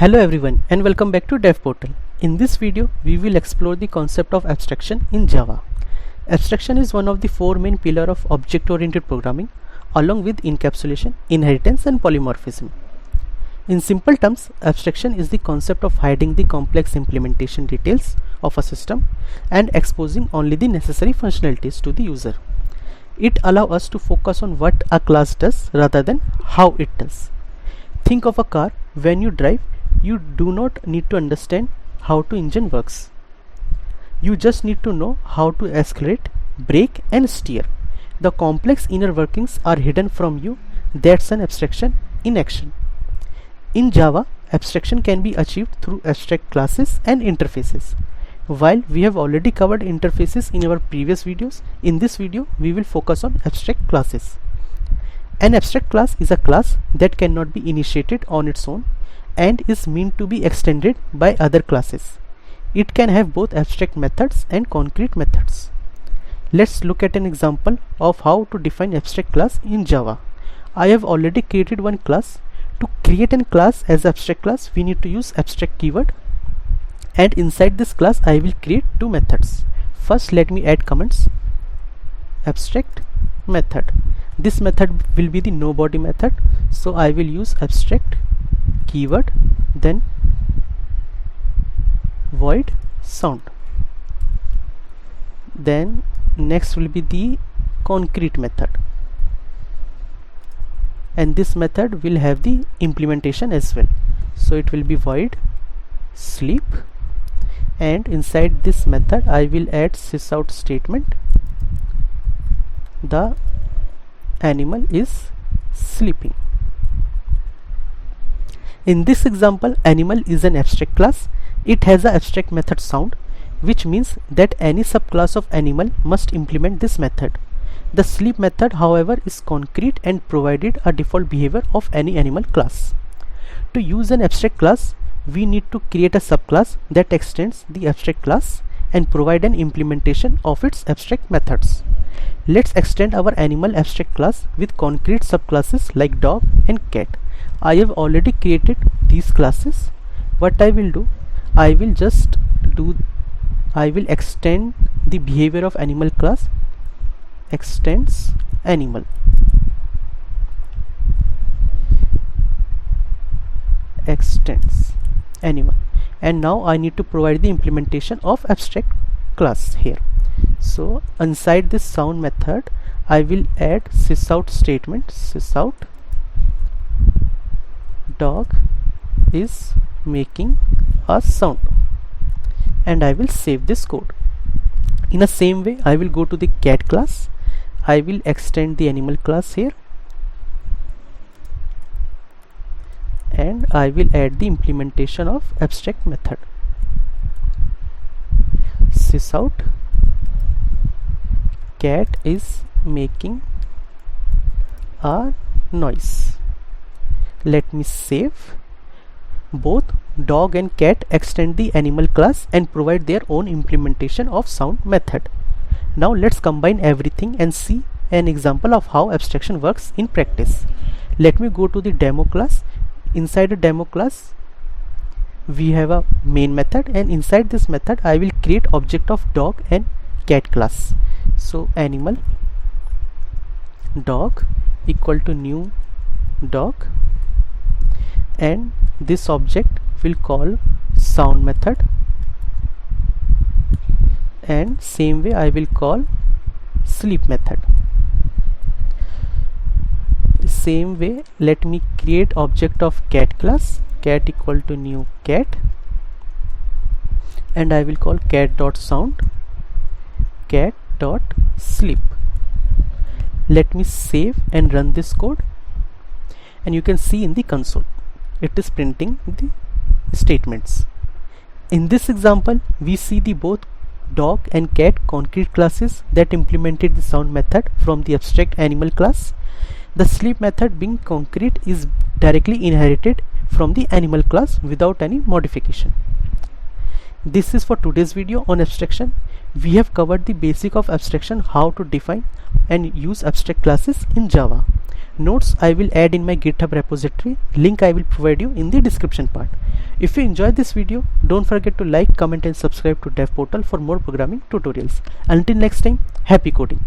Hello everyone and welcome back to Dev Portal. In this video, we will explore the concept of abstraction in Java. Abstraction is one of the four main pillars of object-oriented programming along with encapsulation, inheritance and polymorphism. In simple terms, abstraction is the concept of hiding the complex implementation details of a system and exposing only the necessary functionalities to the user. It allows us to focus on what a class does rather than how it does. Think of a car. When you drive, you do not need to understand how the engine works. You just need to know how to accelerate, brake and steer. The complex inner workings are hidden from you. That's an abstraction in action. In Java, abstraction can be achieved through abstract classes and interfaces. While we have already covered interfaces in our previous videos, in this video we will focus on abstract classes. An abstract class is a class that cannot be initiated on its own and is meant to be extended by other classes. It can have both abstract methods and concrete methods. Let's look at an example of how to define abstract class in Java. I have already created one class. To create a class as abstract class, we need to use abstract keyword, and inside this class I will create two methods. First, let me add comments. Abstract method. This method will be the nobody method, so I will use abstract keyword, then void sound. Then next will be the concrete method, and this method will have the implementation as well, so it will be void sleep, and inside this method I will add sysout statement. The animal is sleeping. In this example, animal is an abstract class. It has an abstract method sound, which means that any subclass of animal must implement this method. The sleep method, however, is concrete and provided a default behavior of any animal class. To use an abstract class, we need to create a subclass that extends the abstract class and provide an implementation of its abstract methods. Let's extend our animal abstract class with concrete subclasses like dog and cat. I have already created these classes. What I will do, I will extend the behavior of animal class, extends animal, extends animal, and now I need to provide the implementation of abstract class here. So inside this sound method I will add sysout statement. Sysout dog is making a sound, and I will save this code. In the same way, I will go to the cat class. I will extend the animal class here, and I will add the implementation of abstract method. Sysout cat is making a noise. Let me save. Both dog and cat extend the animal class and provide their own implementation of sound method. Now let's combine everything and see an example of how abstraction works in practice. Let me go to the demo class. Inside the demo class we have a main method, and inside this method I will create object of dog and cat class. So animal dog equal to new dog, and this object will call sound method, and same way I will call sleep method. Same way, let me create object of cat class, cat equal to new cat, and I will call cat dot sound, cat dot sleep. Let me save and run this code, and you can see in the console it is printing the statements. In this example, we see the both dog and cat concrete classes that implemented the sound method from the abstract animal class. The sleep method, being concrete, is directly inherited from the animal class without any modification. This is for today's video on abstraction. We have covered the basic of abstraction, how to define and use abstract classes in Java. Notes I will add in my GitHub repository. Link I will provide you in the description part. If you enjoyed this video, don't forget to like, comment and subscribe to DevPortal for more programming tutorials. Until next time, happy coding.